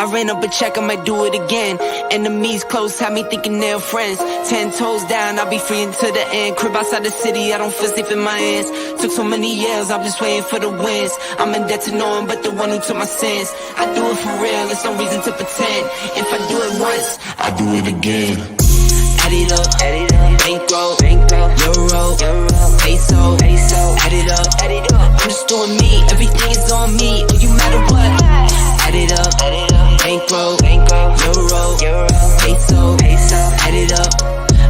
I ran up a check, I might do it again. Enemies close, had me thinking they're friends. 10 toes down, I'll be free until the end. Crib outside the city, I don't feel safe in my hands. Took so many years, I'm just waiting for the wins. I'm in debt to no one but the one who took my sins. I do it for real, there's no reason to pretend. If I do it once, I do it again. Add it up, bankroll, euro, peso, add it up, I'm just doing me, everything is on me, oh you matter what. Add it up, bankroll, euro, peso, add it up,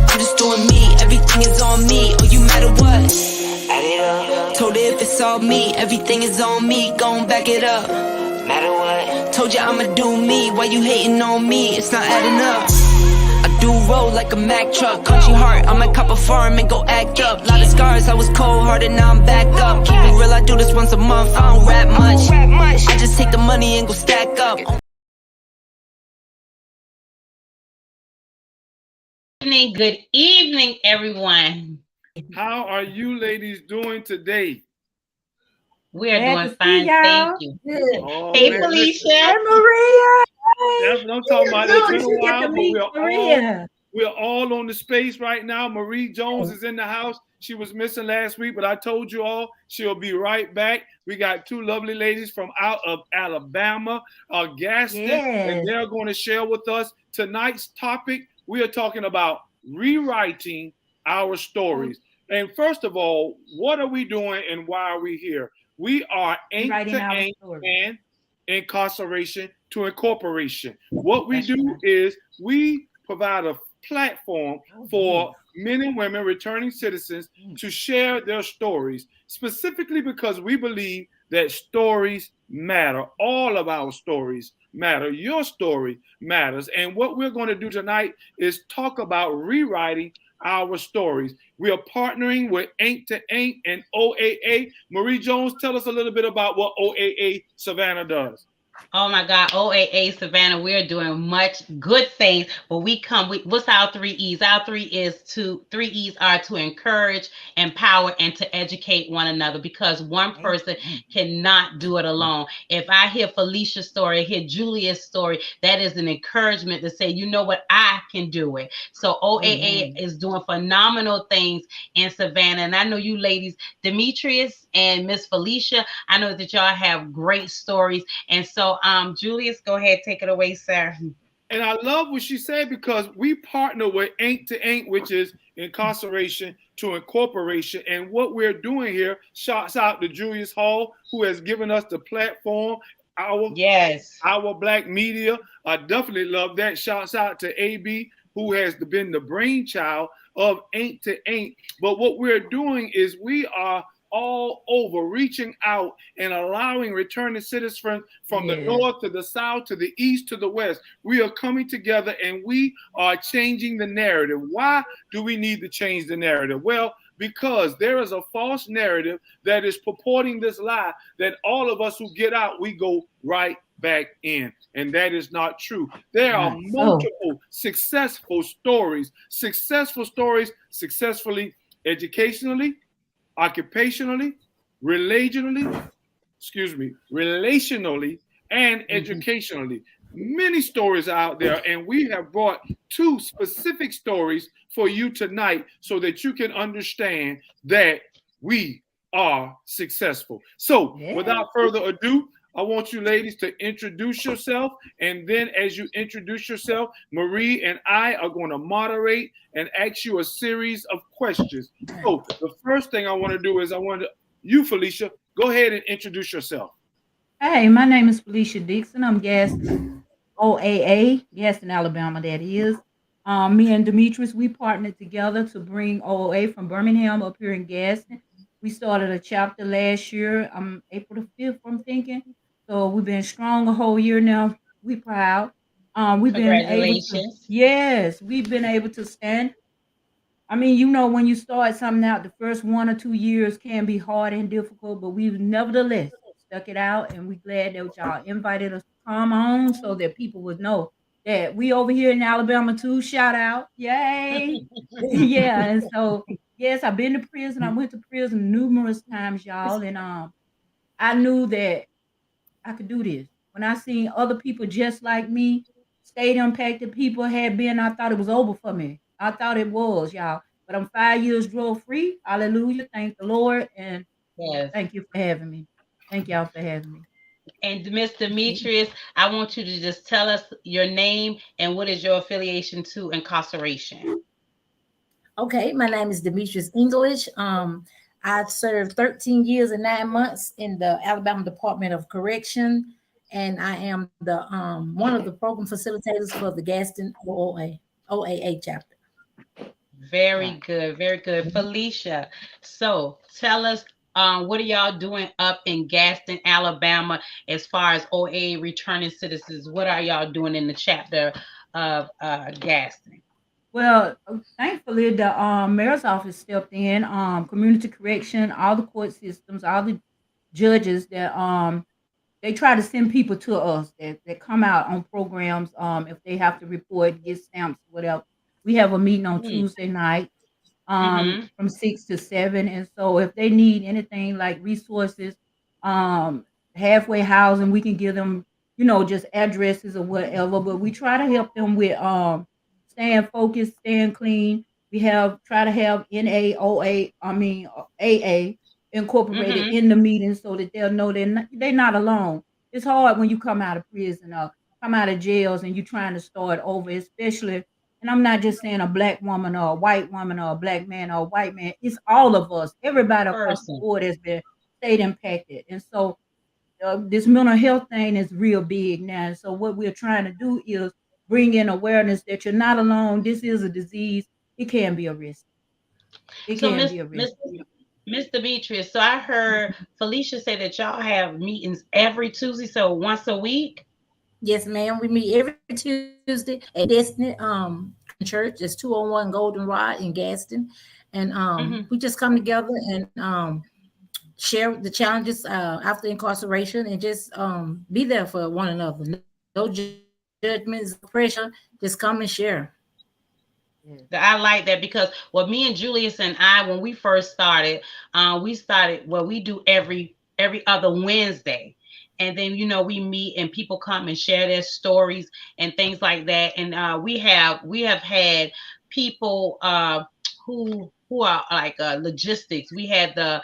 I'm just doing me, everything is on me, oh you matter what. Add it up, told her if it's all me, everything is on me, gon' back it up. Matter what, told you I'ma do me, why you hating on me, it's not adding up. I do roll like a Mack truck, country heart, I might cop a farm and go act up. Lot of scars, I was cold-hearted, now I'm back up. Keep it real, I do this once a month, I don't rap much. I just take the money and go stack up. Good evening, everyone. How are you ladies doing today? We are doing fine, thank you. Oh, hey, man, Felicia. Hey, Maria. That's what I'm talking about. It's been a while, but we're all on the space right now. Marie Jones is in the house. She was missing last week, but I told you all she'll be right back. We got two lovely ladies from out of Alabama, Gaston, and they're going to share with us tonight's topic. We are talking about rewriting our stories. And first of all, what are we doing and why are we here? We are Ink to Ink and Incarceration to Incorporation. What we do is we provide a platform for men and women, returning citizens, to share their stories, specifically because we believe that stories matter. All of our stories matter. Your story matters. And what we're going to do tonight is talk about rewriting our stories. We are partnering with Ink to Ink and OAA. Marie Jones, tell us a little bit about what OAA Savannah does. Oh my God, OAA Savannah, we're doing much good things, but what's our 3 E's? Our 3 E's are to encourage, empower, and to educate one another, because one person cannot do it alone. If I hear Felicia's story, hear Julius' story, that is an encouragement to say, you know what, I can do it. So OAA is doing phenomenal things in Savannah. And I know you ladies, Demetrius and Miss Felicia, I know that y'all have great stories. And so Julius, go ahead, take it away, sir. And I love what she said, because we partner with Ink to Ink, which is Incarceration to Incorporation. And what we're doing here, shouts out to Julius Hall, who has given us the platform, our Black media. I definitely love that. Shouts out to AB, who has been the brainchild of Ink to Ink. But what we're doing is we are all over, reaching out and allowing returning citizens from the north to the south to the east to the west. We are coming together and we are changing the narrative. Why do we need to change the narrative? Well, because there is a false narrative that is purporting this lie that all of us who get out, we go right back in. And that is not true. There are multiple successful stories, successfully educationally, occupationally, relationally, and educationally. Many stories out there, and we have brought 2 specific stories for you tonight so that you can understand that we are successful. So without further ado, I want you ladies to introduce yourself, and then as you introduce yourself, Marie and I are going to moderate and ask you a series of questions. So the first thing I want to do is you, Felicia, go ahead and introduce yourself. Hey, my name is Felicia Dixon. I'm Gaston, OAA, Gaston, Alabama, that is. Me and Demetrius, we partnered together to bring OAA from Birmingham up here in Gaston. We started a chapter last year, April the 5th, I'm thinking. So we've been strong a whole year now. We proud. We've been able to, we've been able to stand. I mean, you know, when you start something out, the first 1 or 2 years can be hard and difficult, but we've nevertheless stuck it out, and we're glad that y'all invited us to come on so that people would know that we over here in Alabama too. Shout out. Yay. And so, yes, I've been to prison. I went to prison numerous times, y'all, and I knew that I could do this. When I seen other people just like me, state impacted people had been, I thought it was over for me. I thought it was, y'all. But I'm 5 years drug free. Hallelujah. Thank the Lord. And Yes. thank you for having me. Thank y'all for having me. And Miss Demetrius, I want you to just tell us your name and what is your affiliation to incarceration. Okay, my name is Demetrius English. I served 13 years and 9 months in the Alabama Department of Correction, and I am the one of the program facilitators for the Gaston OAA chapter. Very good, very good. Felicia, so tell us, what are y'all doing up in Gaston, Alabama, as far as OA returning citizens? What are y'all doing in the chapter of Gaston? Well, thankfully, the mayor's office stepped in, community correction, all the court systems, all the judges that they try to send people to us that come out on programs if they have to report, get stamps, whatever. We have a meeting on Tuesday night from 6 to 7, and so if they need anything like resources, halfway housing, we can give them, just addresses or whatever. But we try to help them with staying focused, staying clean. We try to have AA incorporated in the meeting so that they'll know they're not alone. It's hard when you come out of prison or come out of jails and you're trying to start over, especially. And I'm not just saying a black woman or a white woman or a black man or a white man. It's all of us. Everybody across the board has been state impacted. And so this mental health thing is real big now. So what we're trying to do is bring in awareness that you're not alone. This is a disease. It can be a risk. It can be a risk. Miss Demetrius, so I heard Felicia say that y'all have meetings every Tuesday, so once a week? Yes, ma'am. We meet every Tuesday at Destiny Church. It's 201 Goldenrod in Gaston. And we just come together and share the challenges after incarceration and just be there for one another. No judgments, no pressure. Just come and share. I like that because me and Julius and I, when we first started, we do every other Wednesday. And then, we meet and people come and share their stories and things like that. And we have had people who are like logistics. We had the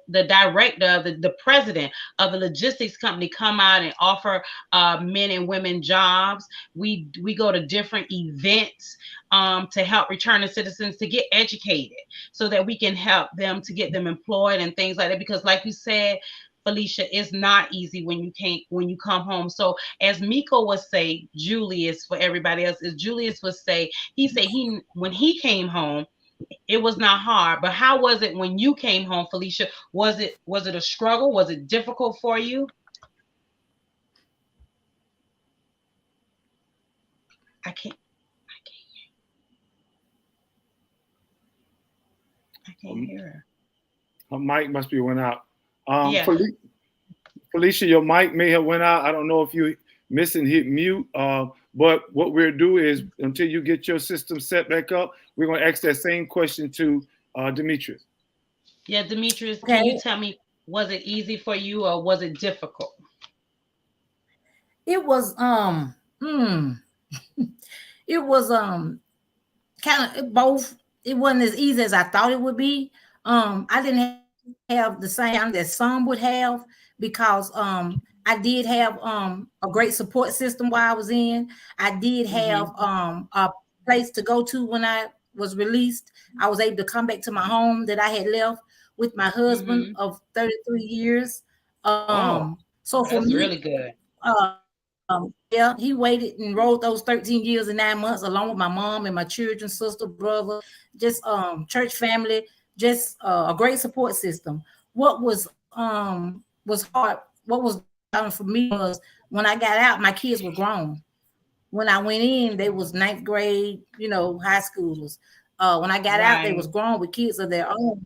director, the president of the logistics company come out and offer men and women jobs. We go to different events to help returning citizens to get educated so that we can help them to get them employed and things like that. Because like you said, Felicia, it's not easy when you come home. So as Miko would say, Julius, for everybody else, as Julius would say, when he came home, it was not hard. But how was it when you came home, Felicia? Was it a struggle? Was it difficult for you? I can't hear her. Her mic must be went out. Yeah. Felicia, your mic may have went out. I don't know if you missing hit mute. But what we'll do is until you get your system set back up, we're going to ask that same question to Demetrius. Yeah, Demetrius, can you tell me, was it easy for you or was it difficult? It was it was kind of both. It wasn't as easy as I thought it would be. I didn't have the same that some would have because I did have a great support system while I was in. I did have a place to go to when I was released. I was able to come back to my home that I had left with my husband of 33 years. So for me, really good. Yeah, he waited and rode those 13 years and 9 months along with my mom and my children, sister, brother, just church family, just a great support system. What was hard, what was for me was when I got out, my kids were grown. When I went in, they was 9th grade, high schoolers. When I got out, they was grown with kids of their own.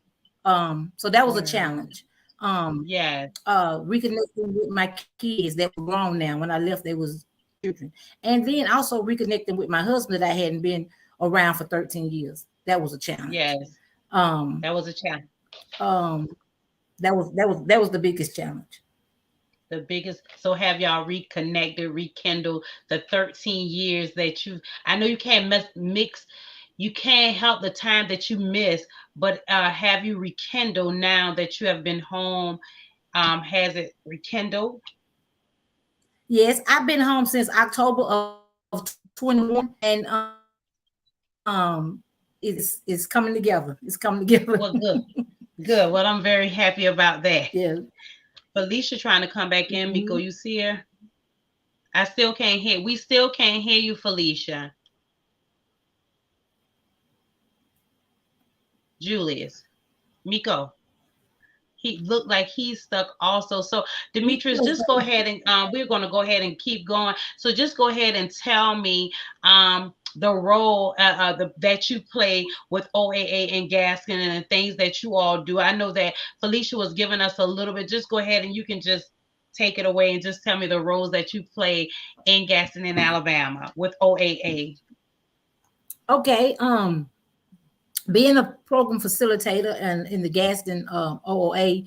So that was a challenge. Reconnecting with my kids that were grown now. When I left, they was children. And then also reconnecting with my husband that I hadn't been around for 13 years. That was a challenge. Yes. That was a challenge. That was the biggest challenge. The biggest. So have y'all reconnected, rekindled the 13 years that you? I know you can't mix. You can't help the time that you miss, but have you rekindled now that you have been home? Has it rekindled? Yes, I've been home since October of 21, and it's coming together. It's coming together. Well, good, good. Well, I'm very happy about that. Yeah. Felicia trying to come back in. Miko, Mhm. you see her? I still can't hear. We still can't hear you, Felicia. Julius, Miko. He looked like he's stuck also. So Demetrius, just go ahead and we're going to go ahead and keep going. So just go ahead and tell me the role that you play with OAA and Gaskin and the things that you all do. I know that Felicia was giving us a little bit. Just go ahead and you can just take it away and just tell me the roles that you play in Gaston in Alabama with OAA. Okay. Being a program facilitator and in the Gaston OOA,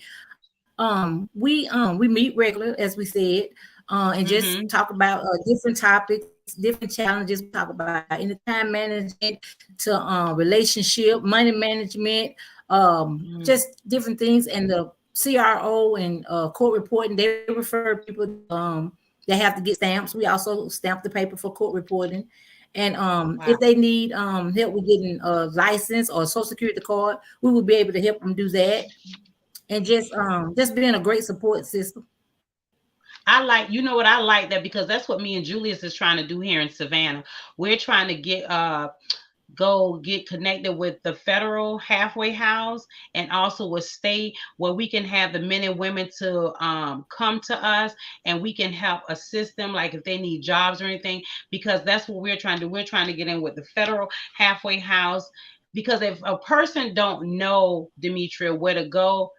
we meet regular, as we said, and just talk about different topics, different challenges. We talk about any time management to relationship, money management, just different things. And the CRO and court reporting, they refer people. They have to get stamps. We also stamp the paper for court reporting. And if they need help with getting a license or a social security card, we will be able to help them do that. And just being a great support system. I like, you know what, I like that because that's what me and Julius is trying to do here in Savannah. We're trying to go get connected with the federal halfway house and also with state where we can have the men and women to come to us and we can help assist them, like if they need jobs or anything, because that's what we're trying to do. We're trying to get in with the federal halfway house, because if a person don't know, Demetria, where to go,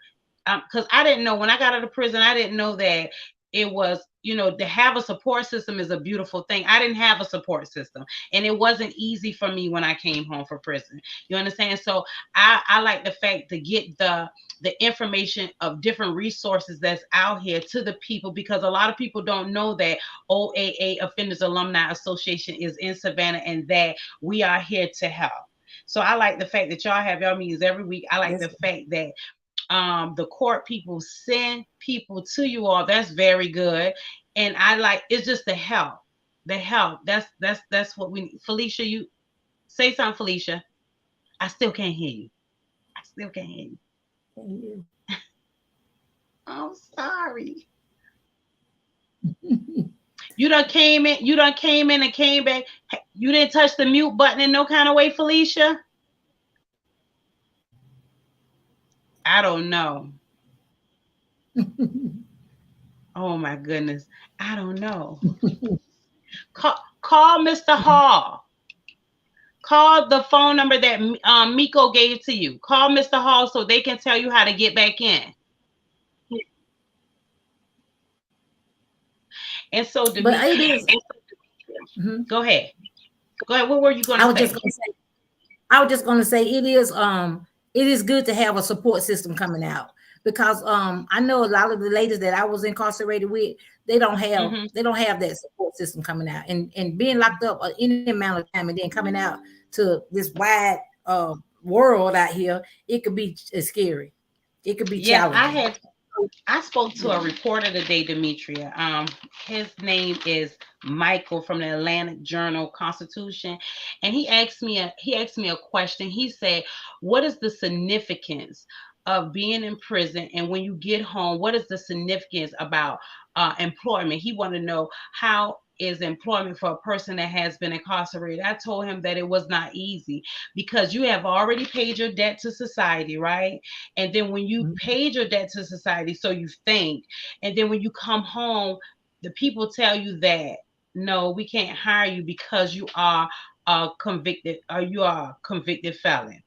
because I didn't know when I got out of prison, I didn't know that it was, to have a support system is a beautiful thing. I didn't have a support system, and it wasn't easy for me when I came home from prison. You understand? So I like the fact to get the information of different resources that's out here to the people, because a lot of people don't know that OAA Offenders Alumni Association is in Savannah and that we are here to help. So I like the fact that y'all have y'all meetings every week. I like the fact that the court people send people to you all. That's very good. And I like, it's just the help. That's what we need. Felicia, you say something. Felicia, I still can't hear you. I still can't hear you. I'm sorry. You done came in and came back. You didn't touch the mute button in no kind of way, Felicia? I don't know. Oh my goodness. I don't know. Call Mr. Hall. Call the phone number that Miko gave to you. Call Mr. Hall so they can tell you how to get back in. And so, but it is. Go ahead. Go ahead. What were you going to say? I was just going to say it is good to have a support system coming out, because I know a lot of the ladies that I was incarcerated with, they don't have that support system coming out, and being locked up any amount of time and then coming out to this wide world out here, it could be scary. It could be challenging. I spoke to a reporter today, Demetria. His name is Michael from the Atlantic Journal Constitution, and he asked me a question. He said, "What is the significance of being in prison, and when you get home, what is the significance about employment?" He wanted to know, how is employment for a person that has been incarcerated. I told him that it was not easy, because you have already paid your debt to society, right? And then when you paid your debt to society, so you think, and then when you come home, the people tell you that, no, we can't hire you because you are a convicted felon.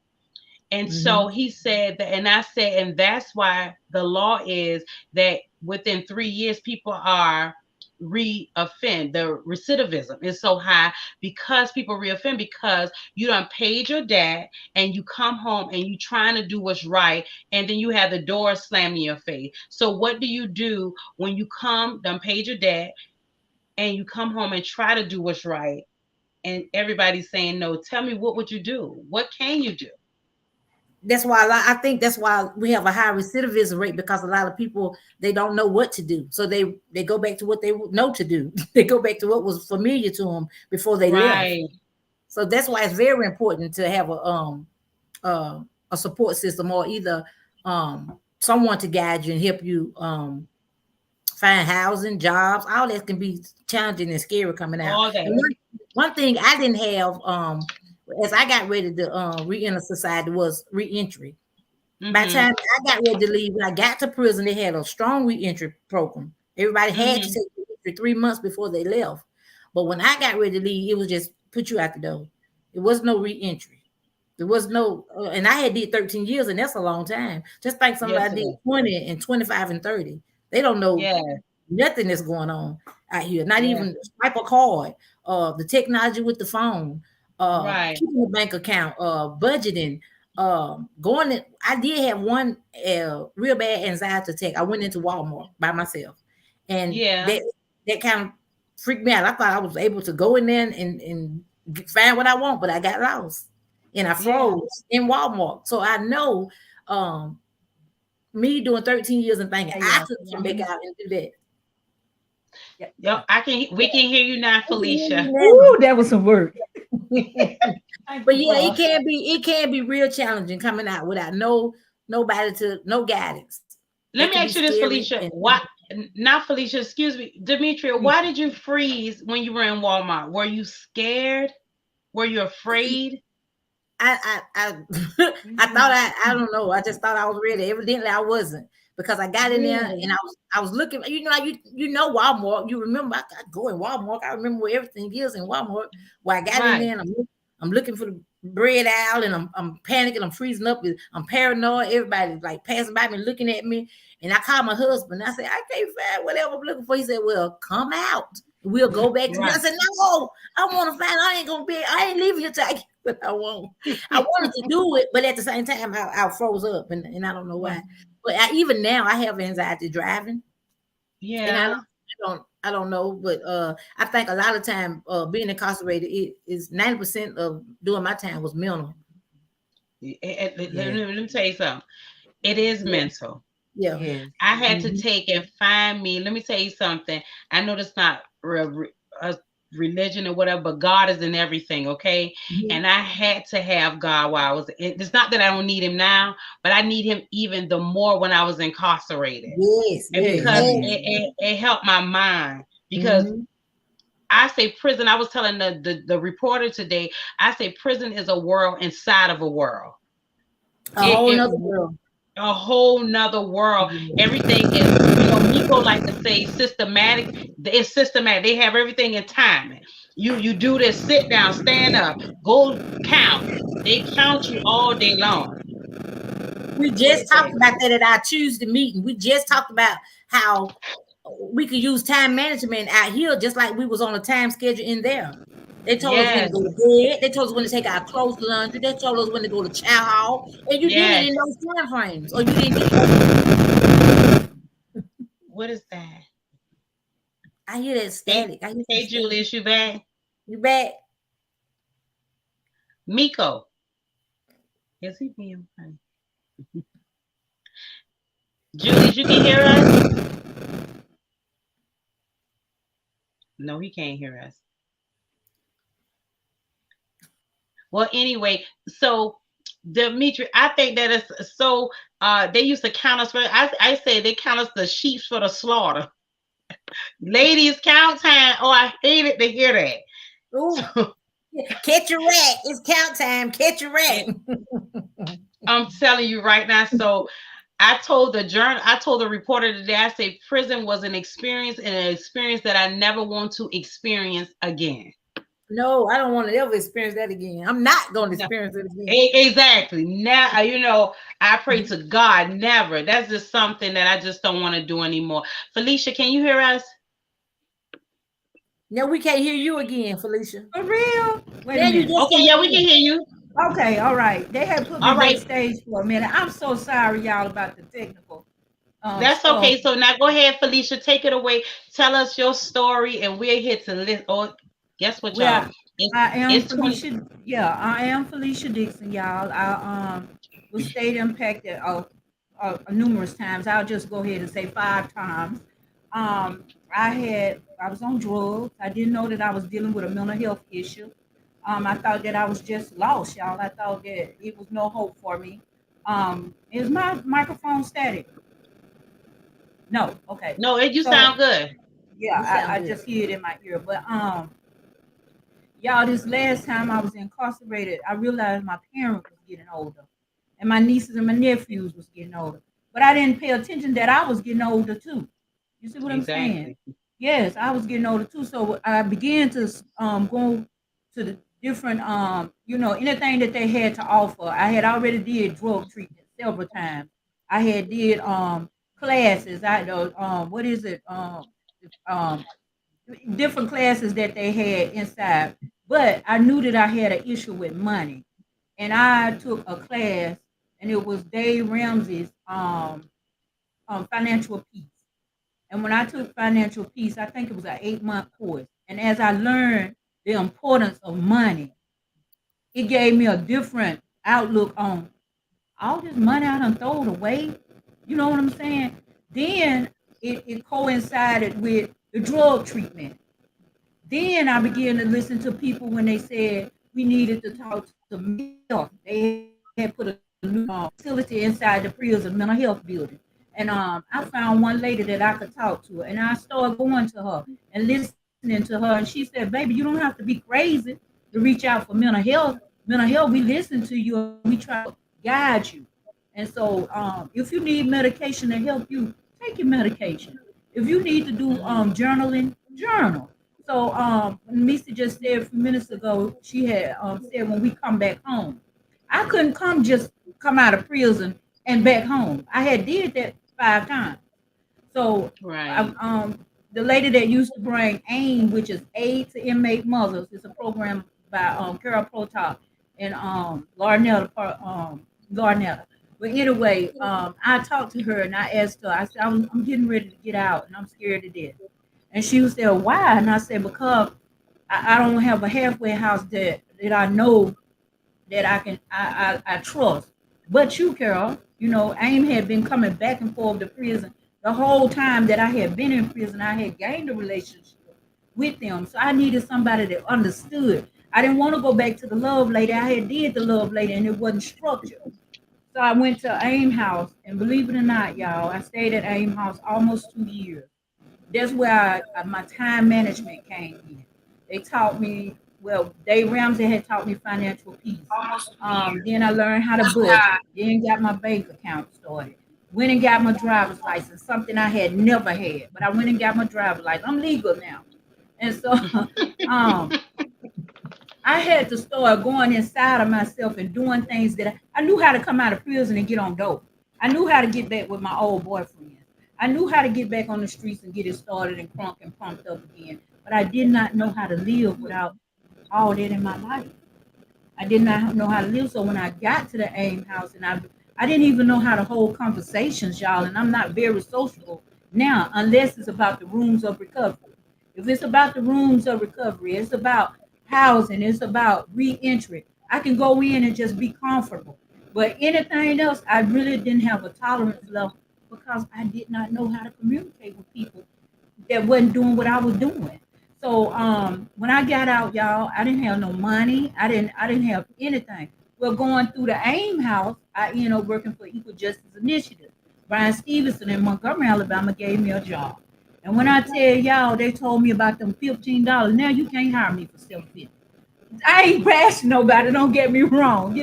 And so he said that, and I said, and that's why the law is that within 3 years, people are reoffend. The recidivism is so high because people reoffend because you done paid your debt and you come home and you trying to do what's right, and then you have the door slammed in your face. So what do you do when you done paid your debt and you come home and try to do what's right and everybody's saying no? Tell me, what would you do? What can you do? That's why I think that's why we have a high recidivism rate, because a lot of people, they don't know what to do, so they go back to what they know to do. They go back to what was familiar to them before they left. So that's why it's very important to have a support system, or either someone to guide you and help you find housing, jobs. All that can be challenging and scary coming out. And one thing I didn't have as I got ready to re-enter society was re-entry. By the time I got ready to leave, when I got to prison, they had a strong re-entry program. Everybody had to take re-entry 3 months before they left. But when I got ready to leave, it was just put you out the door. There was no re-entry. There was no, and I had did 13 years, and that's a long time. Just think somebody did 20 and 25 and 30. They don't know nothing that's going on out here. Not even swipe a card, the technology with the phone, keeping a bank account, budgeting, going in. I did have one real bad anxiety attack. I went into Walmart by myself, and that kind of freaked me out. I thought I was able to go in there and find what I want, but I got lost and I froze in Walmart. So I know me doing 13 years and thinking I could come back out and do that. Yep, we can hear you now, Felicia. Ooh, that was some work. But yeah, it can be real challenging coming out without no guidance. Let me ask you this, Felicia. Not Felicia, excuse me, Demetria, why did you freeze when you were in Walmart? Were you scared? Were you afraid? I thought I don't know. I just thought I was ready. Evidently I wasn't, because I got in there and I was looking, you know Walmart. You remember I go in Walmart. I remember where everything is in Walmart. Where I got in there and I'm looking for the bread aisle, and I'm panicking, I'm freezing up, I'm paranoid. Everybody like passing by me looking at me. And I called my husband. I said, I can't find whatever I'm looking for. He said, well, come out. We'll go back to me. I said, no, I want to find. I ain't leaving here till I get what I want. I wanted to do it, but at the same time, I froze up, and I don't know why. But even now, I have anxiety driving. Yeah. And I don't know, but I think a lot of time being incarcerated, it is 90% of doing my time was mental. Let me tell you something. It is mental. Yeah. I had to take and find me. Let me tell you something. I know that's not a religion or whatever, but God is in everything, okay? And I had to have God while I was. It's not that I don't need him now, but I need him even the more when I was incarcerated. Yes. Because it helped my mind. Because I say prison. I was telling the reporter today. I say prison is a world inside of a world. A whole nother world. A whole nother world. Everything is, people like to say systematic. It's systematic. They have everything in timing. You do this, sit down, stand up, go count. They count you all day long. We just talked about that at our Tuesday meeting. We just talked about how we could use time management out here, just like we was on a time schedule in there. They told us when to go to bed. They told us when to take our clothes to laundry. They told us when to go to chow hall. And you did it in those time frames. Or you didn't do it. What is that? I hear that static. Hey, Julius, you back? You back? Miko. Is he being funny? Julius, you can hear us? No, he can't hear us. Well, anyway, so Demetri, I think that is so. They used to count us for. I say they count us the sheep for the slaughter. Ladies, count time. Oh, I hated to hear that. Ooh. Catch a rat. It's count time. Catch a rat. I'm telling you right now. So I told the reporter today, I said prison was an experience, and an experience that I never want to experience again. No, I don't want to ever experience that again. I'm not going to experience it again. Exactly. Now, I pray to God, never. That's just something that I just don't want to do anymore. Felicia, can you hear us? Now we can't hear you again, Felicia. For real? Wait a Then you minute. just Okay, came yeah, we in. can hear you. Okay, all right. They had put me All right, backstage for a minute. I'm so sorry, y'all, about the technical that's stuff. okay. So now go ahead, Felicia, take it away. Tell us your story, and we're here to listen. Oh, guess what, y'all? Well, It's I am it's 20. Felicia. Yeah, I am Felicia Dixon, y'all. I was state impacted numerous times. I'll just go ahead and say 5 times. I was on drugs. I didn't know that I was dealing with a mental health issue. I thought that I was just lost, y'all. I thought that it was no hope for me. Is my microphone static? No. Okay. No, you So sound good. yeah, You sound I good. just hear it in my ear. But y'all, this last time I was incarcerated, I realized my parents was getting older, and my nieces and my nephews was getting older. But I didn't pay attention that I was getting older too. You see what I'm saying? Exactly. Yes, I was getting older too. So I began to go to the different anything that they had to offer. I had already did drug treatment several times. I had did classes. I what is it um different classes that they had inside. But I knew that I had an issue with money, and I took a class, and it was Dave Ramsey's financial peace. And when I took financial peace, I think it was an 8-month course. And as I learned the importance of money, it gave me a different outlook on all this money I done thrown away. You know what I'm saying? Then it coincided with the drug treatment. Then I began to listen to people when they said we needed to talk to mental health. They had put a new facility inside the prison mental health building. And I found one lady that I could talk to. And I started going to her and listening to her. And she said, baby, you don't have to be crazy to reach out for mental health. Mental health, we listen to you and we try to guide you. And so if you need medication to help you, take your medication. If you need to do journaling, journal. So Misa just said a few minutes ago, she had said when we come back home. I couldn't come out of prison and back home. I had did that 5 times. So Right. the lady that used to bring AIM, which is Aid to Inmate Mothers, it's a program by Carol Protop and Larnetta. Larnetta. But anyway, I talked to her and I asked her, I said, I'm getting ready to get out and I'm scared to death. And she was there, why? And I said, because I don't have a halfway house that I know that I trust. But you, Carol, AIM had been coming back and forth to prison the whole time that I had been in prison. I had gained a relationship with them, so I needed somebody that understood. I didn't want to go back to the love lady. I had did the love lady, and it wasn't structured. So I went to AIM House, and believe it or not, y'all, I stayed at AIM House almost 2 years. That's where my time management came in. They taught me, well, Dave Ramsey had taught me financial peace. Then I learned how to budget. Then got my bank account started. Went and got my driver's license, something I had never had. But I went and got my driver's license. I'm legal now. And so um, I had to start going inside of myself and doing things that I knew how to come out of prison and get on dope. I knew how to get back with my old boyfriend. I knew how to get back on the streets and get it started and crunk and pumped up again. But I did not know how to live without all that in my life. I did not know how to live. So when I got to the AIM house and I didn't even know how to hold conversations, y'all. And I'm not very sociable now, unless it's about the rooms of recovery. If it's about the rooms of recovery, it's about housing, it's about re-entry. I can go in and just be comfortable. But anything else, I really didn't have a tolerance level because I did not know how to communicate with people that wasn't doing what I was doing. So when I got out, y'all, I didn't have no money. I didn't have anything. Well, going through the AIM house, I ended up working for Equal Justice Initiative. Brian Stevenson in Montgomery, Alabama gave me a job. And when I tell y'all, they told me about them $15. Now you can't hire me for $7.50. I ain't bashing nobody, don't get me wrong.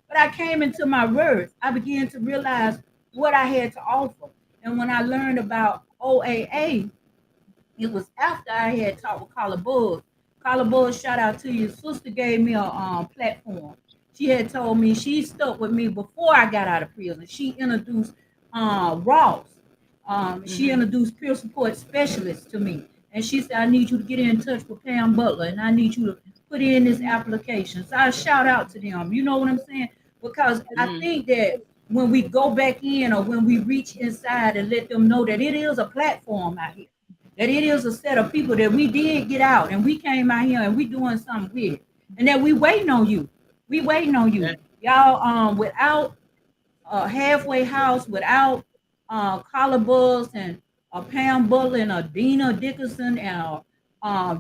But I came into my worth. I began to realize what I had to offer. And when I learned about OAA, it was after I had talked with Carla Bulls. Carla Bulls, shout out to you. Sister gave me a platform. She had told me she stuck with me before I got out of prison. She introduced Ross. She introduced peer support specialists to me. And she said, I need you to get in touch with Pam Butler, and I need you to put in this application. So I shout out to them. You know what I'm saying? Because I think that when we go back in, or when we reach inside and let them know that it is a platform out here, that it is a set of people that we did get out and we came out here and we doing something with it, and that we waiting on you. We waiting on you. Y'all, without a halfway house, without Carla Buzz and Pam Butler and Dina Dickerson and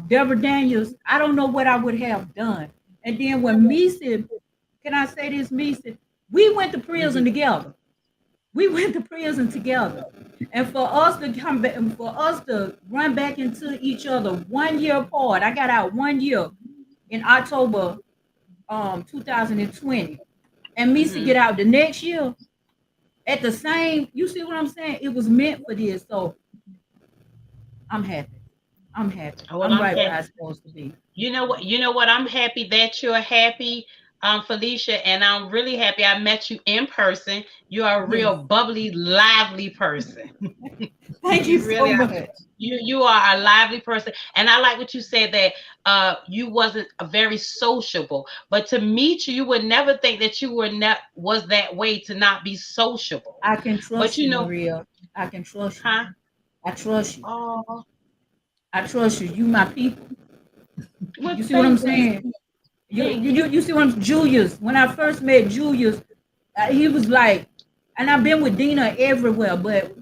Deborah Daniels, I don't know what I would have done. And then when Misa, can I say this, Misa? We went to prison together. We went to prison together. And for us to come back, and for us to run back into each other 1 year apart, I got out 1 year in October 2020. And Misa get out the next year at the same, you see what I'm saying? It was meant for this. So I'm happy. I'm happy. Well, I'm right where I'm supposed to be. You know what? You know what? I'm happy that you're happy, Felicia, and I'm really happy I met you in person. You are a real bubbly, lively person. Thank you really so much. You are a lively person, and I like what you said that you wasn't very sociable. But to meet you, you would never think that you were was that way, to not be sociable. I can trust but you, Maria. I can trust you. Huh? I trust you. Oh, I trust you. You my people. well, You see what I'm saying? You see what I'm Julius. When I first met Julius, he was like, and I've been with Dina everywhere, but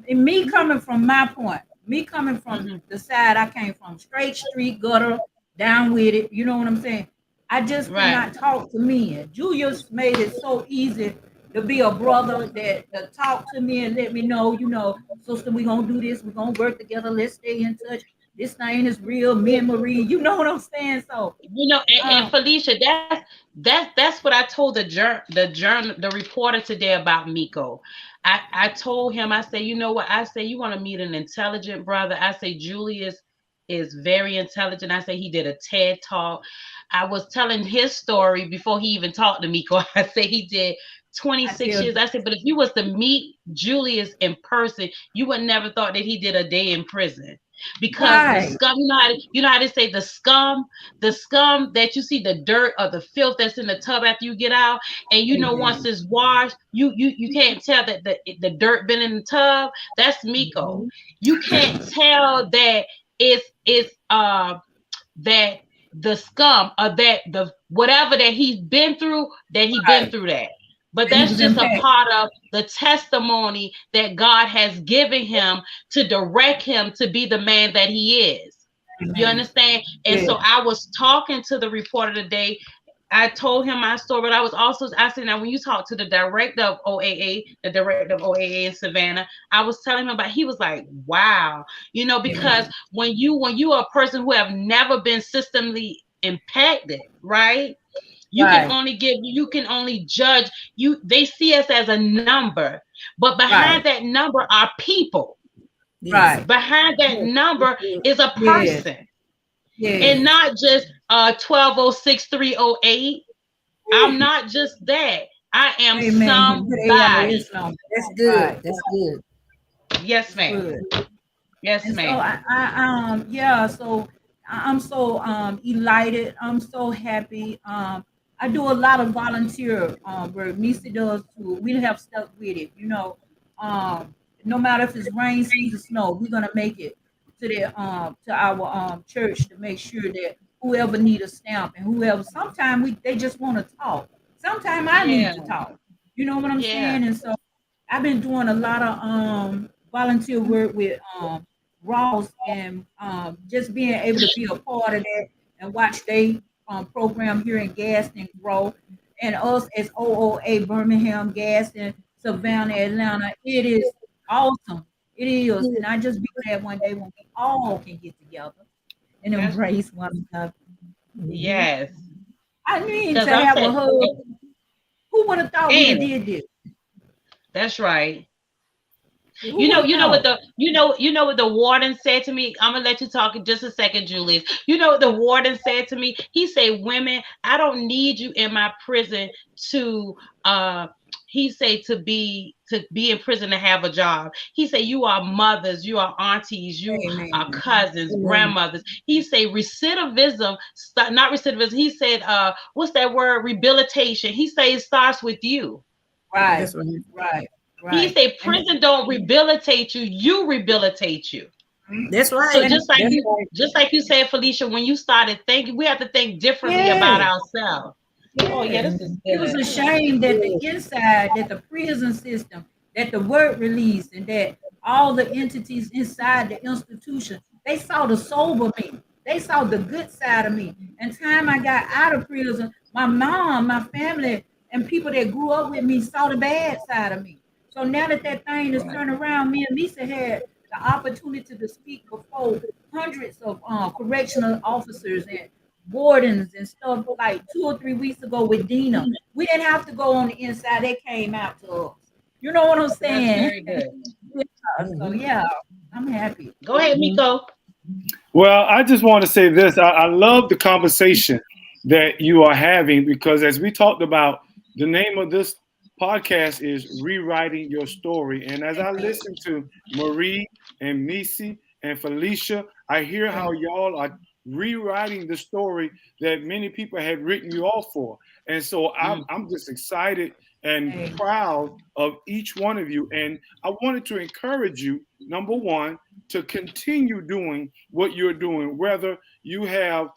in me coming from my point, me coming from the side I came from, straight street, gutter, down with it, you know what I'm saying? I just could not talk to men. Julius made it so easy to be a brother that to talk to me and let me know, you know, sister, we're going to do this. We're going to work together. Let's stay in touch. This thing is real memory. You know what I'm saying? So, you know, and Felicia, that's what I told the reporter today about Miko. I told him, I say, you know what? I say, you want to meet an intelligent brother. I say, Julius is very intelligent. I say, he did a TED talk. I was telling his story before he even talked to Miko. I say he did 26 years. I said, but if you was to meet Julius in person, you would never thought that he did a day in prison. Because the scum, you know how to say the scum that you see, the dirt or the filth that's in the tub after you get out, and you know once it's washed, you can't tell that the dirt been in the tub. That's Miko. You can't tell that it's that the scum or that the whatever that he's been through, that he been through that. But that's just a part of the testimony that God has given him to direct him to be the man that he is. Amen. You understand? And so I was talking to the reporter today. I told him my story, but I said, now when you talk to the director of OAA, the director of OAA in Savannah, I was telling him about, he was like, wow, you know, because when you are a person who have never been systemically impacted, right? You can only judge you. They see us as a number, but behind that number are people. Right. Behind that number is a person. And not just 1206-308. I'm not just that. I am somebody. That's good. That's good. Yes, ma'am. Yes, ma'am. So I'm so elated. I'm so happy. I do a lot of volunteer work. Misa does too. We have stuck with it, you know. No matter if it's rain, season, snow, we're gonna make it to our church to make sure that whoever need a stamp and whoever. Sometimes they just want to talk. Sometimes I need to talk. You know what I'm saying? And so I've been doing a lot of volunteer work with Ross and just being able to be a part of that and watch they program here in Gaston grow, and us as OOA Birmingham, Gaston, Savannah, Atlanta. It is awesome. It is, and I just be glad one day when we all can get together and embrace one another. Yes. I need to have a hug. Who would have thought we did this? That's right. You know what the warden said to me. I'm gonna let you talk in just a second, Julius. You know what the warden said to me? He said, "Women, I don't need you in my prison to He say to be in prison to have a job. He say you are mothers, you are aunties, you are cousins, grandmothers. He say recidivism, not recidivism. He said, what's that word? Rehabilitation. He say it starts with you. Right. That's right. Right. He say prison don't rehabilitate you, you rehabilitate you. That's right. So just like you said, Felicia, when you started thinking, we have to think differently about ourselves. Oh yeah, this is good. It was a shame that the inside, that the prison system, that the work release, and that all the entities inside the institution, they saw the sober me. They saw the good side of me. And time I got out of prison, my mom, my family, and people that grew up with me saw the bad side of me. So now that thing is turned around, me and Lisa had the opportunity to speak before hundreds of correctional officers and wardens and stuff like 2 or 3 weeks ago with Dina. We didn't have to go on the inside. They came out to us. You know what I'm saying? That's very good. So yeah, I'm happy. Go ahead, Miko. Well, I just want to say this. I love the conversation that you are having, because as we talked about, the name of this podcast is Rewriting Your Story. And as I listen to Marie and Missy and Felicia, I hear how y'all are rewriting the story that many people had written you off for. And so I'm just excited and proud of each one of you. And I wanted to encourage you, number one, to continue doing what you're doing, whether you have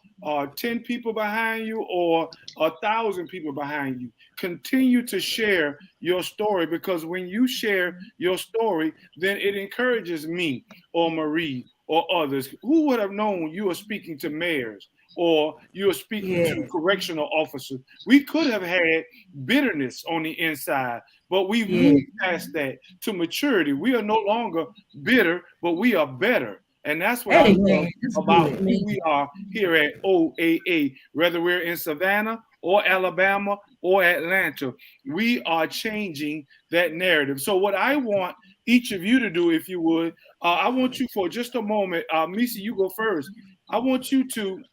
10 people behind you or 1,000 people behind you. Continue to share your story, because when you share your story, then it encourages me or Marie or others. Who would have known you were speaking to mayors or you were speaking to correctional officers? We could have had bitterness on the inside, but we've moved past that to maturity. We are no longer bitter, but we are better. And that's what I love about who we are here at OAA, whether we're in Savannah or Alabama or Atlanta. We are changing that narrative. So what I want each of you to do, if you would, I want you for just a moment, Missy, you go first. I want you to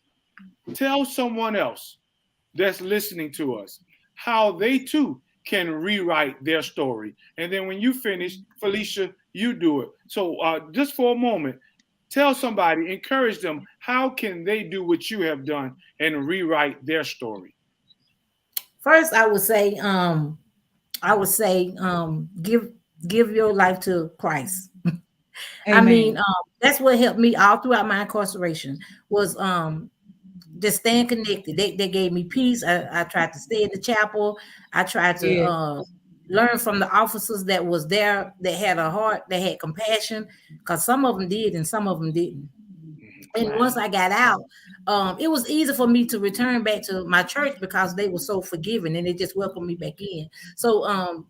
tell someone else that's listening to us how they too can rewrite their story. And then when you finish, Felicia, you do it. So just for a moment, tell somebody, encourage them, how can they do what you have done and rewrite their story? First, I would say, give your life to Christ. I mean, that's what helped me all throughout my incarceration was just staying connected. They gave me peace. I tried to stay in the chapel. I tried to learn from the officers that was there, that had a heart, that had compassion, because some of them did and some of them didn't. And once I got out, it was easy for me to return back to my church because they were so forgiving and they just welcomed me back in. So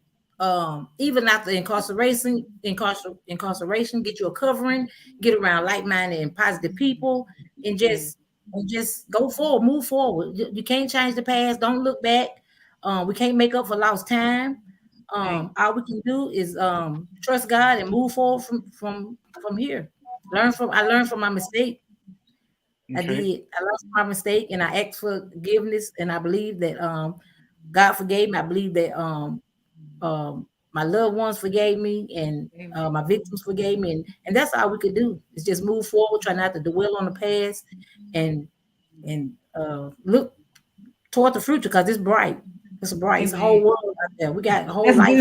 even after incarceration, get you a covering, get around like-minded and positive people, and just go forward, move forward. You can't change the past. Don't look back. We can't make up for lost time. All we can do is trust God and move forward from here. I learned from my mistake. Okay. I did. I learned from my mistake, and I asked for forgiveness, and I believe that God forgave me. I believe that my loved ones forgave me, and my victims forgave me, and that's all we could do is just move forward, try not to dwell on the past, and look toward the future, because it's bright. It's bright. It's a whole world out there. We got a whole life.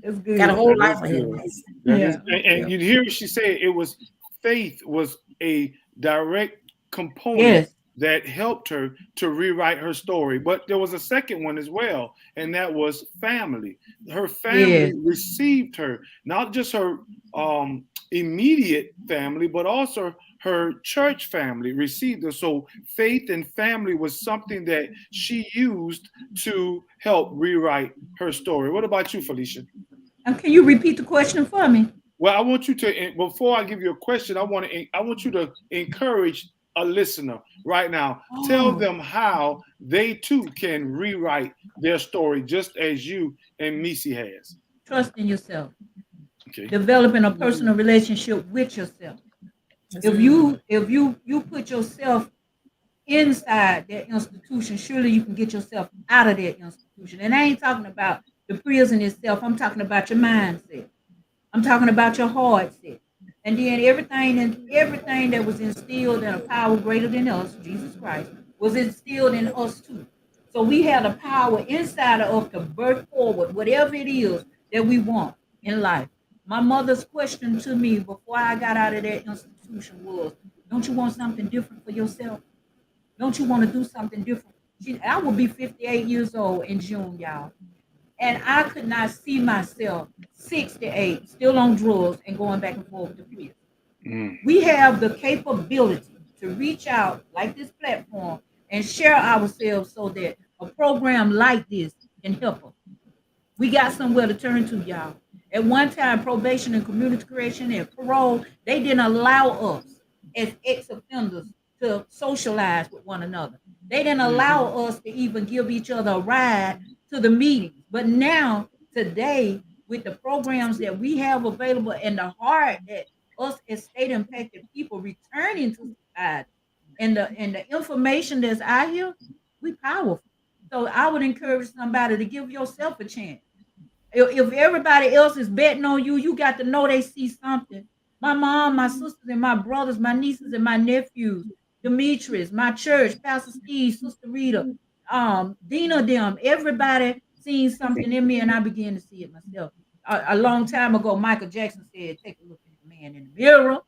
That's good. Got a whole life ahead of us. And you hear what she said. It was faith was a direct component that helped her to rewrite her story. But there was a second one as well, and that was family. Her family received her, not just her immediate family, but also her church family received her. So faith and family was something that she used to help rewrite her story. What about you, Felicia? Can you repeat the question for me? Well, I want you to, before I give you a question, I want you to encourage a listener right now. Tell them how they too can rewrite their story, just as you and Missy has. Trust in yourself. Okay. Developing a personal relationship with yourself. If you put yourself inside that institution, surely you can get yourself out of that institution. And I ain't talking about the prison itself. I'm talking about your mindset. I'm talking about your heart set. And then everything that was instilled in a power greater than us, Jesus Christ, was instilled in us too. So we have the power inside of us to birth forward whatever it is that we want in life. My mother's question to me before I got out of that institution was, don't you want something different for yourself? Don't you want to do something different? I will be 58 years old in June, y'all. And I could not see myself 68, still on drugs and going back and forth to prison. We have the capability to reach out like this platform and share ourselves so that a program like this can help us. We got somewhere to turn to, y'all. At one time, probation and community correction and parole, they didn't allow us as ex-offenders to socialize with one another. They didn't allow us to even give each other a ride to the meetings. But now, today, with the programs that we have available and the heart that us as state impacted people returning to society and the information that's out here, we powerful. So I would encourage somebody to give yourself a chance. If everybody else is betting on you, you got to know they see something. My mom, my sisters, and my brothers, my nieces, and my nephews, Demetrius, my church, Pastor Steve, Sister Rita, Dina, them, everybody seen something in me, and I began to see it myself. A long time ago, Michael Jackson said, "Take a look at the man in the mirror."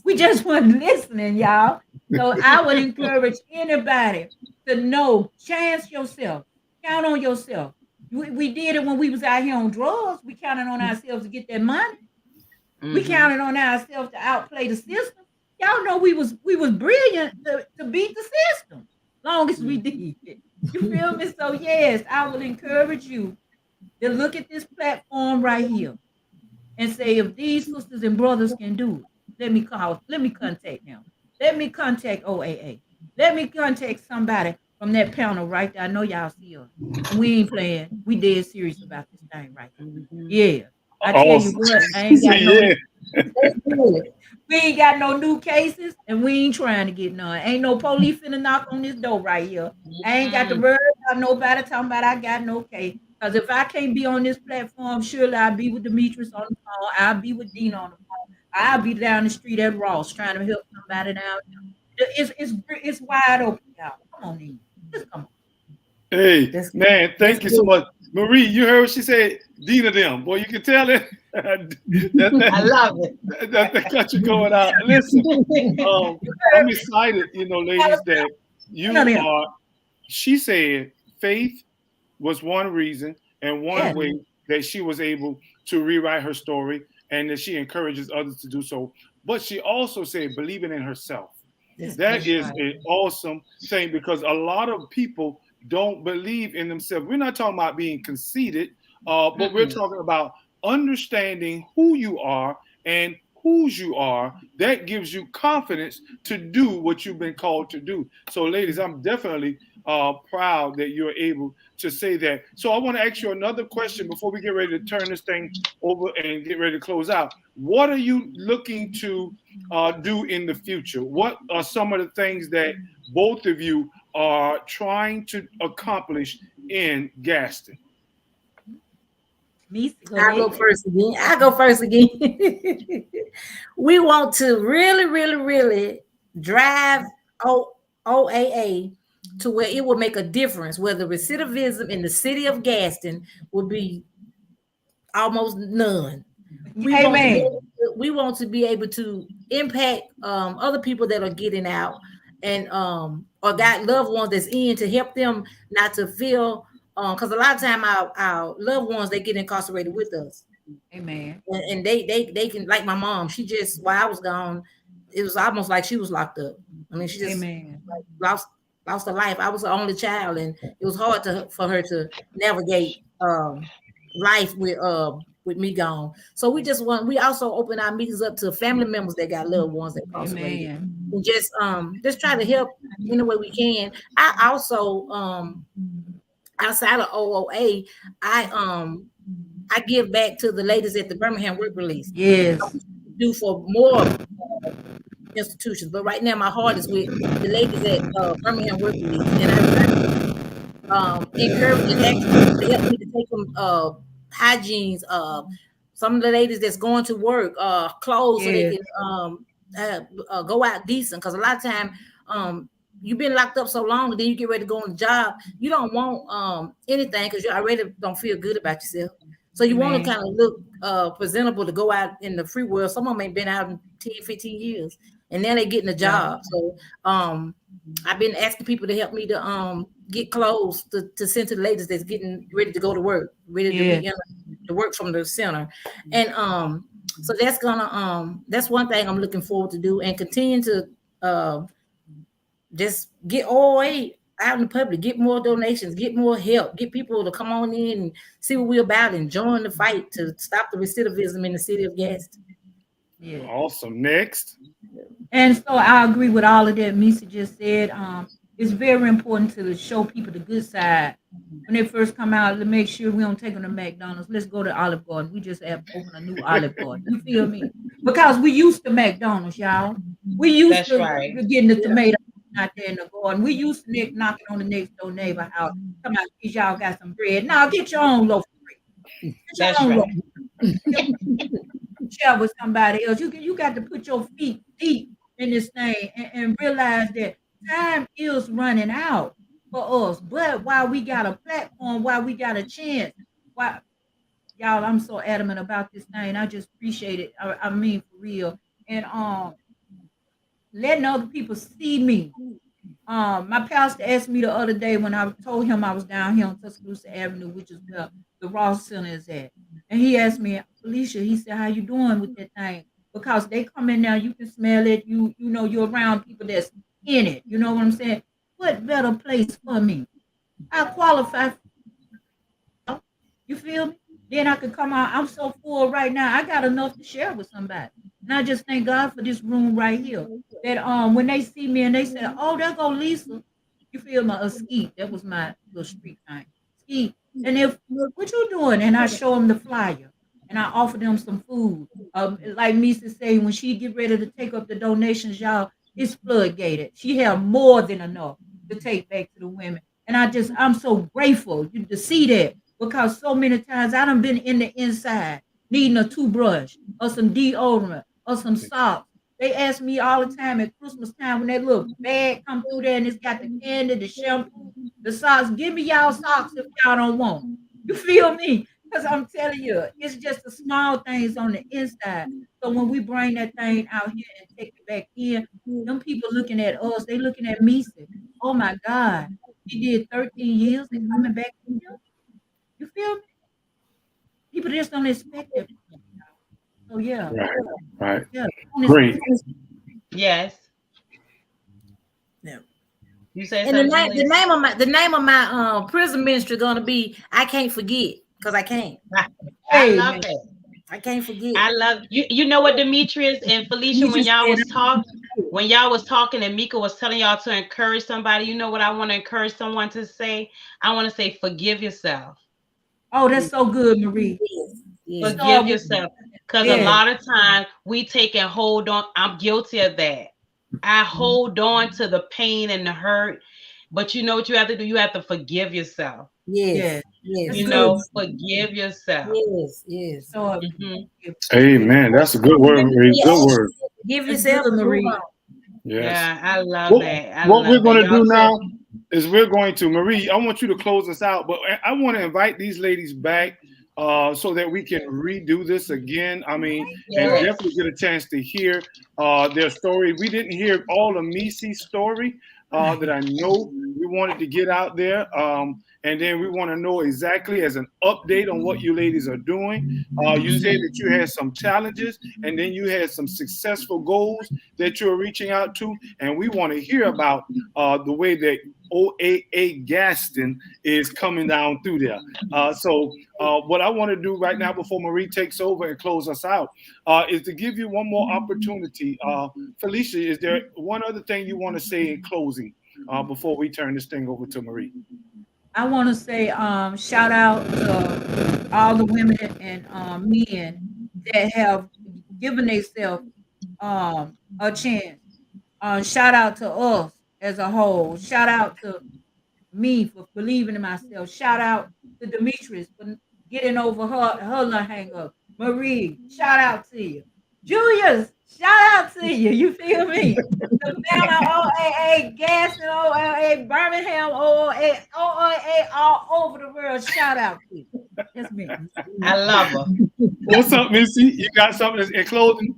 We just wasn't listening, y'all. So I would encourage anybody to know, chance yourself, count on yourself. We did it when we was out here on drugs. We counted on ourselves to get that money. We counted on ourselves to outplay the system. Y'all know we was brilliant to beat the system, long as we did it. You feel me? So yes, I will encourage you to look at this platform right here and say, if these sisters and brothers can do it, let me contact them. Let me contact OAA. Let me contact somebody from that panel right there. I know y'all see us. And we ain't playing. We dead serious about this thing right here. Yeah. I tell you what, I ain't got no we ain't got no new cases and we ain't trying to get none. Ain't no police finna knock on this door right here. I ain't got to worry about nobody talking about I got no case. Because if I can't be on this platform, surely I'll be with Demetrius on the phone. I'll be with Dina on the phone. I'll be down the street at Ross trying to help somebody down there. It's wide open, y'all. Come on in. Just come on. Hey, man, thank you so much. Marie, you heard what she said? Dina them. Boy, you can tell it. I love it. That got you going out. Listen, I'm excited, ladies, that you are. She said faith was one reason and one way that she was able to rewrite her story and that she encourages others to do so. But she also said believing in herself. That is an awesome thing because a lot of people don't believe in themselves. We're not talking about being conceited, but we're talking about understanding who you are and whose you are. That gives you confidence to do what you've been called to do. So, ladies, I'm definitely proud that you're able to say that. So I want to ask you another question before we get ready to turn this thing over and get ready to close out. What are you looking to do in the future? What are some of the things that both of you are trying to accomplish in Gaston? I'll go first again. We want to really, really, really drive OAA to where it will make a difference, where the recidivism in the city of Gaston will be almost none. We want to be able to impact other people that are getting out and or got loved ones that's in to help them not to feel because a lot of time our loved ones, they get incarcerated with us. Amen. And they can, like my mom, she just, while I was gone, it was almost like she was locked up. I mean, she just lost her life. I was the only child, and it was hard for her to navigate life with me gone. So we also open our meetings up to family members that got loved ones that incarcerated. And just try to help in the way we can. I also outside of OOA, I give back to the ladies at the Birmingham Work Release. Yes. Do for more institutions, but right now my heart is with the ladies at Birmingham Work Release, and encouraging, asking people to help me to take them hygienes, some of the ladies that's going to work, clothes so they Yeah. can go out decent. Because a lot of time, you've been locked up so long, and then you get ready to go on the job. You don't want anything because you already don't feel good about yourself. So you want to Man. kind of look presentable to go out in the free world. Some of them ain't been out in 10, 15 years, and now they getting a Yeah. job. So I've been asking people to help me to get clothes to send to the ladies that's getting ready to go to work, ready to Yeah. be in to work from the center. And so that's one thing I'm looking forward to do and continue to just get OA out in the public, get more donations, get more help, get people to come on in and see what we're about and join the fight to stop the recidivism in the city of Gaston. Yeah. Awesome. Next. And so I agree with all of that Misa just said. It's very important to show people the good side. When they first come out, to make sure we don't take them to McDonald's. Let's go to Olive Garden. We just have opened a new Olive Garden. You feel me? Because we used to McDonald's, y'all. We used That's to right. getting the Yeah. tomato out there in the garden. We used to knocking on the next door neighbor house. Come out, please, y'all got some bread. Now get your own loaf of bread. Get your That's own right. loaf. Share with somebody else. You got to put your feet deep in this thing and realize that time is running out for us. But while we got a platform, while we got a chance, why y'all, I'm so adamant about this thing. I just appreciate it. I mean for real. And letting other people see me. My pastor asked me the other day when I told him I was down here on Tuscaloosa Avenue, which is where the Ross Center is at. And he asked me, Felicia, he said, how you doing with that thing? Because they come in now, you can smell it. You know, you're around people that's in it. You know what I'm saying? What better place for me? I qualify. You feel me? Then I could come out. I'm so full right now. I got enough to share with somebody. And I just thank God for this room right here. That when they see me and they say, "Oh, there go Lisa," you feel me? A Skeet. That was my little street name. Skeet. And if what you doing? And I show them the flyer and I offer them some food. Like Misa say, when she get ready to take up the donations, y'all, it's floodgated. She have more than enough to take back to the women. And I'm so grateful to see that because so many times I done been in the inside needing a toothbrush or some deodorant or some socks. They ask me all the time at Christmas time when that little bag come through there and it's got the candy, the shampoo, the socks. Give me y'all socks if y'all don't want. You feel me? Because I'm telling you, it's just the small things on the inside. So when we bring that thing out here and take it back in, them people looking at us, they looking at me, say, oh my God, he did 13 years and coming back in here. You feel me? People just don't expect it. So yeah, Right. Right. yeah. Great. Yes. Yeah. You say And the something, name, the Julius? name of my prison ministry gonna be I Can't Forget, because I can't. I Hey love man, it. I can't forget. I love you. You know what, Demetrius and Felicia, you just said when y'all was talking and Mika was telling y'all to encourage somebody, you know what I want to encourage someone to say? I want to say forgive yourself. oh, that's so good, Marie. Yes, yes, Forgive Start with yourself. Because a yeah, lot of times we take and hold on. I'm guilty of that. I hold on to the pain and the hurt. But you know what you have to do? You have to forgive yourself. yes, yeah. yes, That's You good. know, yes, forgive yourself. yes, yes. So Mhm. yeah. Amen. That's a good word, Marie. Yeah, Good word. give That's yourself good, and move Marie. on. Yes. Yeah, I love What, that. I what we're love that. going to do Y'all said, now is we're going to, Marie, I want you to close us out, but I want to invite these ladies back so that we can redo this again. I mean, and yes. definitely get a chance to hear their story. We didn't hear all of Misi's story that I know we wanted to get out there. And then we want to know exactly as an update on what you ladies are doing. You said that you had some challenges and then you had some successful goals that you're reaching out to. And we want to hear about the way that OAA Gaston is coming down through there. So what I want to do right now before Marie takes over and close us out is to give you one more opportunity. Felicia, is there one other thing you want to say in closing before we turn this thing over to Marie? I want to say shout out to all the women and men that have given themselves a chance. Shout out to us as a whole. Shout out to me for believing in myself. Shout out to Demetrius for getting over her little hang up. Marie, shout out to you. Julius, shout out to you. You feel me? Savannah, OAA, Gaston, OAA, Birmingham, OAA, all over the world. Shout out to you. That's me. I love her. What's up, Missy? You got something in closing?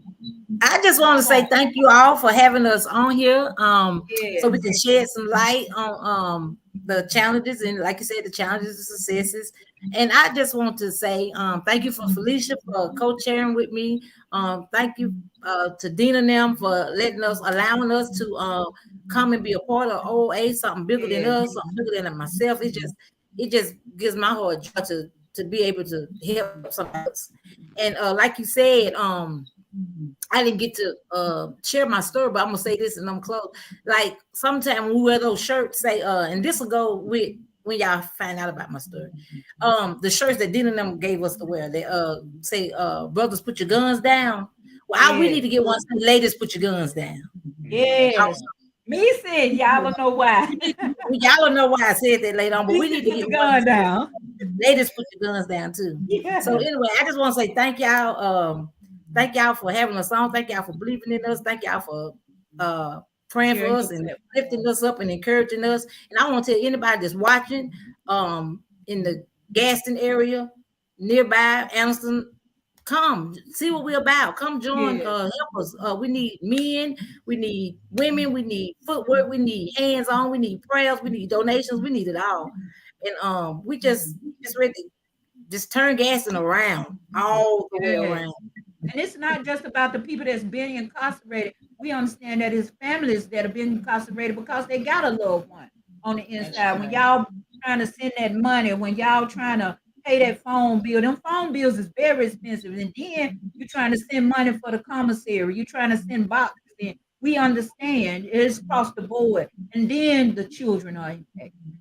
I just want to say thank you all for having us on here, so we can shed some light on the challenges and, like you said, the challenges and successes. And I just want to say thank you for Felicia for co-chairing with me. Thank you to Dina and them for allowing us to come and be a part of OA, something bigger than us, something bigger than myself. It just gives my heart joy to be able to help somebody else. And like you said, I didn't get to share my story, but I'm gonna say this and I'm close. Like sometimes when we wear those shirts, say, and this will go with when y'all find out about my story. The shirts that Dina and them gave us to wear, they say, brothers, put your guns down. Well, we need to get one saying, ladies, put your guns down. Yeah. Me said, y'all don't know why. Y'all don't know why I said that later on, but we need to get your gun down. Ladies, put your guns down too. Yeah. So anyway, I just want to say thank y'all. Thank y'all for having us on. Thank y'all for believing in us. Thank y'all for praying for us and lifting us up and encouraging us. And I want to tell anybody that's watching in the Gaston area, nearby, Anniston, come see what we're about. Come join, help us. We need men, we need women, we need footwork, we need hands-on, we need prayers, we need donations, we need it all. And we just ready to just turn Gaston around all the way around. And it's not just about the people that's been incarcerated. We understand that it's families that have been incarcerated because they got a loved one on the inside. When y'all trying to send that money, when y'all trying to pay that phone bill, them phone bills is very expensive. And then you're trying to send money for the commissary. You're trying to send boxes in. We understand it's across the board. And then the children are impacted.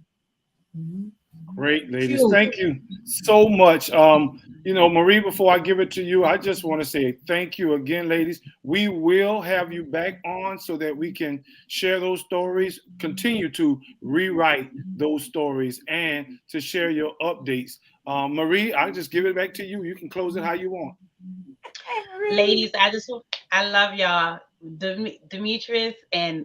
Great, ladies. Thank you so much. Marie, before I give it to you, I just want to say thank you again, ladies. We will have you back on so that we can share those stories, continue to rewrite those stories, and to share your updates. Marie, I'll just give it back to you. You can close it how you want. Ladies, I love y'all. Demetrius and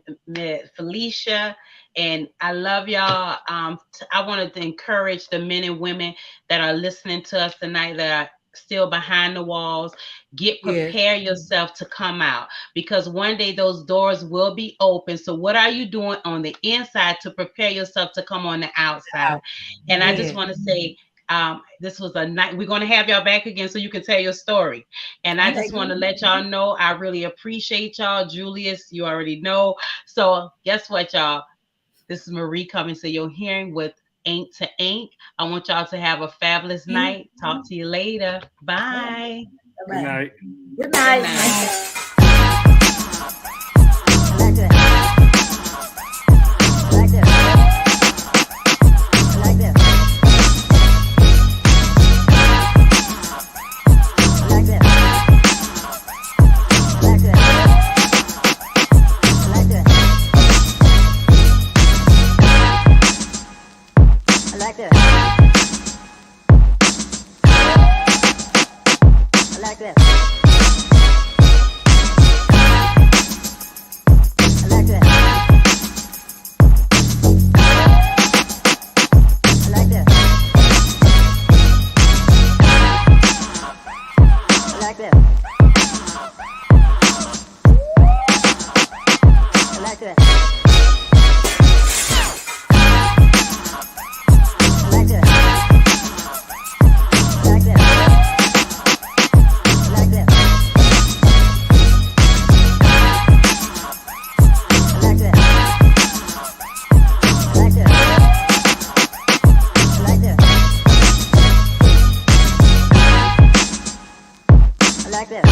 Felicia, and I love y'all. I wanted to encourage the men and women that are listening to us tonight that are still behind the walls. Prepare yourself to come out, because one day those doors will be open. So what are you doing on the inside to prepare yourself to come on the outside? And I just want to say, this was a night. We're going to have y'all back again so you can tell your story. And I just want to let y'all know I really appreciate y'all. Julius, you already know. So guess what, y'all? This is Marie coming to your hearing with Ain't to Ain't. I want y'all to have a fabulous night. Talk to you later. Bye. Good night. Good night. Like this.